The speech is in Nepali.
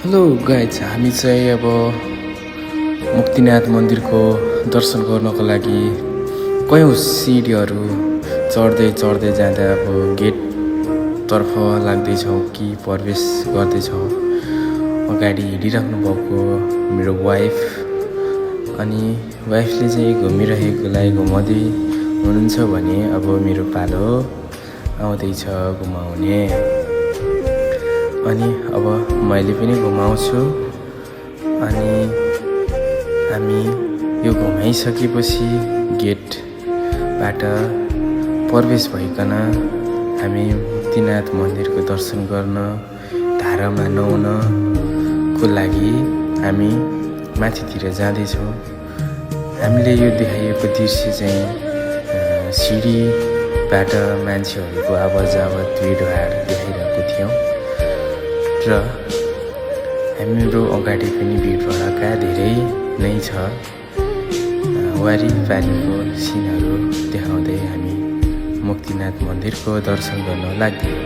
हेलो गाइज, हामी चाहिँ अब मुक्तिनाथ मन्दिरको दर्शन गर्नको लागि कयौँ सिडीहरू चढ्दै चढ्दै जाँदा अब गेटतर्फ लाग्दैछौँ कि प्रवेश गर्दैछौँ। अगाडि हिँडिराख्नु भएको मेरो वाइफ अनि वाइफले चाहिँ घुमिरहेकोलाई घुमाउँदै हुनुहुन्छ भने अब मेरो पालो आउँदैछ घुमाउने। अनि अब मैले पनि घुमाउँछु। अनि हामी यो घुमाइसकेपछि गेटबाट प्रवेश भइकन हामी मुक्तिनाथ मन्दिरको दर्शन गर्न धारामा नुहाउनको लागि हामी माथितिर जाँदैछौँ। हामीले यो देखाइएको दृश्य चाहिँ सिडीबाट मान्छेहरूको आवाजावत भिडभाड देखाइरहेको थियौँ र हाम्रो अगाडि पनि भिडभाडका धेरै नै छ। वारिपारिको सिनहरू देखाउँदै हामी मुक्तिनाथ मन्दिरको दर्शन गर्न लाग्यौँ।